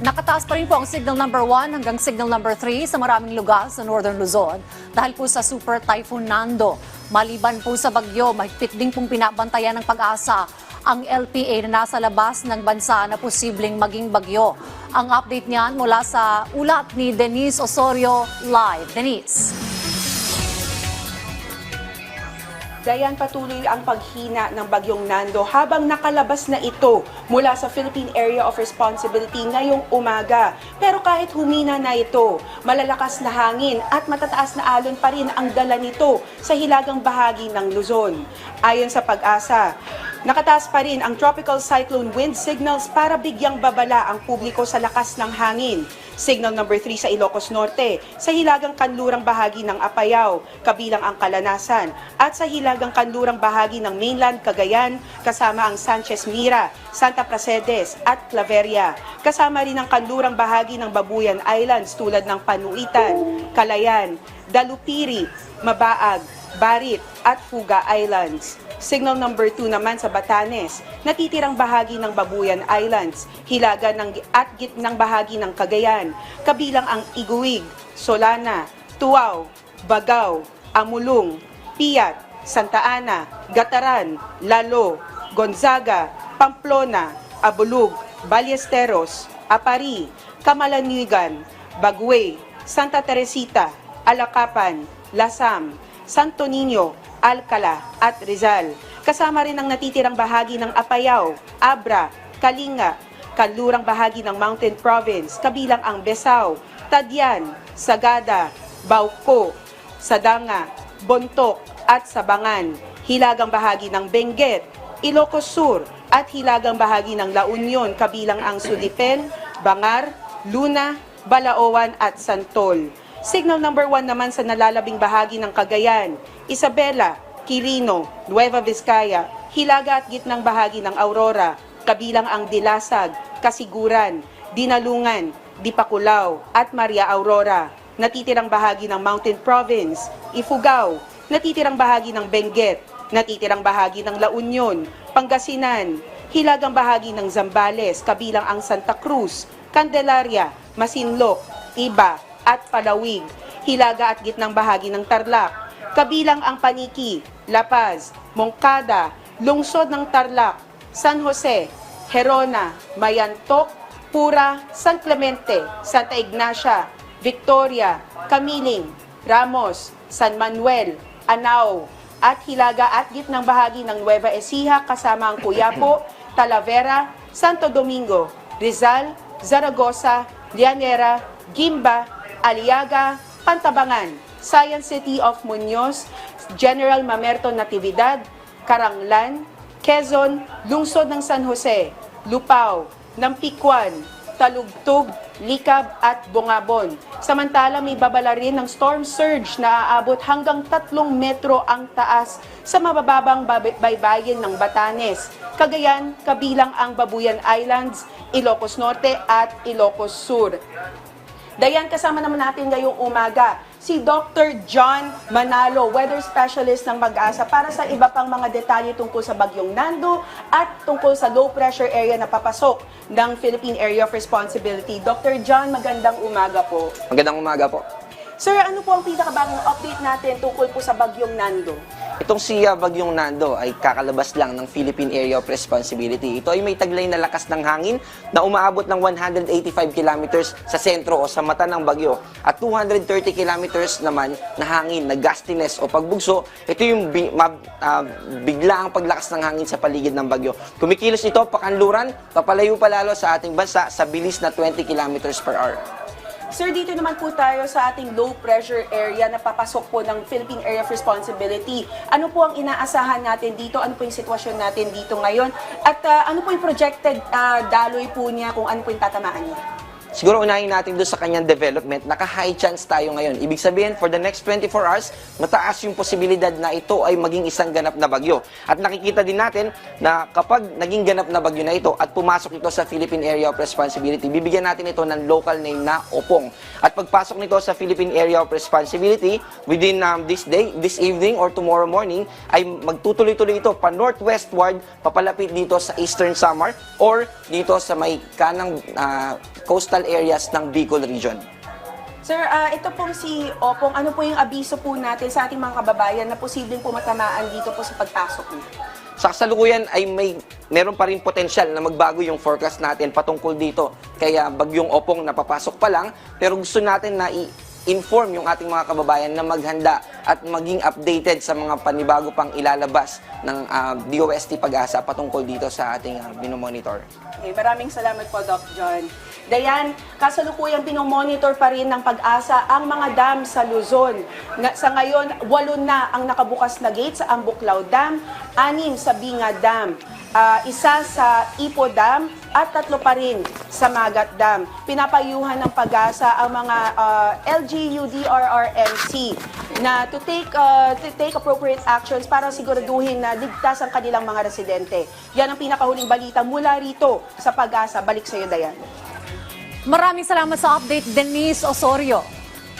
Nakataas pa rin po ang signal number 1 hanggang signal number 3 sa maraming lugar sa Northern Luzon dahil po sa Super Typhoon Nando. Maliban po sa bagyo, mahigpit din pong pinabantayan ng Pag-asa ang LPA na nasa labas ng bansa na posibleng maging bagyo. Ang update niyan mula sa ulat ni Denise Osorio live. Denise. Dayan, patuloy ang paghina ng bagyong Nando habang nakalabas na ito mula sa Philippine Area of Responsibility ngayong umaga. Pero kahit humina na ito, malalakas na hangin at matataas na alon pa rin ang dala nito sa hilagang bahagi ng Luzon. Ayon sa Pag-asa, nakataas pa rin ang tropical cyclone wind signals para bigyang babala ang publiko sa lakas ng hangin. Signal number 3 sa Ilocos Norte, sa hilagang kanlurang bahagi ng Apayao, kabilang ang Kalanasan, at sa hilagang kanlurang bahagi ng mainland Cagayan, kasama ang Sanchez Mira, Santa Pracedes at Claveria. Kasama rin ang kanlurang bahagi ng Babuyan Islands tulad ng Panuitan, Calayan, Dalupiri, Mabaag, Barit at Fuga Islands. Signal number 2 naman sa Batanes, natitirang bahagi ng Babuyan Islands, hilaga at gitnang bahagi ng Cagayan, kabilang ang Iguig, Solana, Tuaw, Bagao, Amulung, Piat, Santa Ana, Gataran, Lalo, Gonzaga, Pamplona, Abulug, Ballesteros, Apari, Camalanigan, Bagwe, Santa Teresita, Alacapan, Lasam, Santo Niño, Alcala at Rizal. Kasama rin ang natitirang bahagi ng Apayao, Abra, Kalinga, kanlurang bahagi ng Mountain Province, kabilang ang Besao, Tadyan, Sagada, Bauco, Sadanga, Bontok at Sabangan, hilagang bahagi ng Benguet, Ilocos Sur at hilagang bahagi ng La Union, kabilang ang Sudipen, Bangar, Luna, Balaoan at Santol. Signal number 1 naman sa nalalabing bahagi ng Cagayan, Isabela, Quirino, Nueva Vizcaya, hilaga at gitnang bahagi ng Aurora, kabilang ang Dilasag, Kasiguran, Dinalungan, Dipakulaw at Maria Aurora. Natitirang bahagi ng Mountain Province, Ifugao, natitirang bahagi ng Benguet, natitirang bahagi ng La Union, Pangasinan, hilagang bahagi ng Zambales, kabilang ang Santa Cruz, Candelaria, Masinloc, Iba at Palawig, hilaga at gitnang bahagi ng Tarlac, kabilang ang Paniki, La Paz, Moncada, lungsod ng Tarlac, San Jose, Gerona, Mayantok, Pura, San Clemente, Santa Ignacia, Victoria, Camiling, Ramos, San Manuel, Anao, at hilaga at gitnang bahagi ng Nueva Ecija kasama ang Coyapo, Talavera, Santo Domingo, Rizal, Zaragoza, Llanera, Gimba, Aliaga, Pantabangan, Science City of Muñoz, General Mamerto Natividad, Caranglan, Quezon, Lungsod ng San Jose, Lupao, Nampikwan, Talugtog, Likab at Bungabon. Samantala may babala rin ng storm surge na aabot hanggang 3 metro ang taas sa mabababang baybayin ng Batanes, Cagayan, kabilang ang Babuyan Islands, Ilocos Norte at Ilocos Sur. Dayan, kasama naman natin ngayong umaga si Dr. John Manalo, weather specialist ng Pag-asa para sa iba pang mga detalye tungkol sa bagyong Nando at tungkol sa low pressure area na papasok ng Philippine Area of Responsibility. Dr. John, magandang umaga po. Magandang umaga po. Sir, ano po ang pinakabagong update natin tungkol po sa bagyong Nando? Itong si Bagyong Nando ay kakalabas lang ng Philippine Area of Responsibility. Ito ay may taglay na lakas ng hangin na umaabot ng 185 kilometers sa sentro o sa mata ng bagyo at 230 kilometers naman na hangin na gustiness o pagbugso. Ito yung bigla ang paglakas ng hangin sa paligid ng bagyo. Kumikilos ito pakanluran, papalayo palalo sa ating bansa sa bilis na 20 kilometers per hour. Sir, dito naman po tayo sa ating low pressure area na papasok po ng Philippine Area of Responsibility. Ano po ang inaasahan natin dito? Ano po yung sitwasyon natin dito ngayon? At ano po yung projected daloy po niya kung ano po yung tatamaan niya? siguro unahin natin doon sa kanyang development. Naka-high chance tayo ngayon. Ibig sabihin, for the next 24 hours, mataas yung posibilidad na ito ay maging isang ganap na bagyo. At nakikita din natin na kapag naging ganap na bagyo na ito at pumasok ito sa Philippine Area of Responsibility, bibigyan natin ito ng local name na Opong. At pagpasok nito sa Philippine Area of Responsibility, within this day, this evening or tomorrow morning, ay magtutuloy-tuloy ito pa northwestward, papalapit dito sa Eastern Samar or dito sa may kanang coastal areas ng Bicol region. Sir, ito pong si Opong, ano po yung abiso po natin sa ating mga kababayan na posibleng pumatamaan dito po sa pagpasok niyo? Sa kasalukuyan ay meron pa rin potensyal na magbago yung forecast natin patungkol dito. Kaya bagyong Opong napapasok pa lang, pero gusto natin na inform yung ating mga kababayan na maghanda at maging updated sa mga panibago pang ilalabas ng DOST Pag-asa patungkol dito sa ating binomonitor. Okay, maraming salamat po, Doc John. Dayan, kasalukuyang binomonitor pa rin ng Pag-asa ang mga dam sa Luzon. Sa ngayon, 8 na ang nakabukas na gate sa Ambuklao Dam, 6 sa Binga Dam, 1 sa Ipo Dam, at 3 pa rin sa Magat Dam. Pinapayuhan ng Pag-asa ang mga LGU, DRRMC na to take appropriate actions para siguraduhin na ligtas ang kanilang mga residente. Yan ang pinakahuling balita mula rito sa Pag-asa. Balik sa iyo, Dayan. Maraming salamat sa update, Denise Osorio.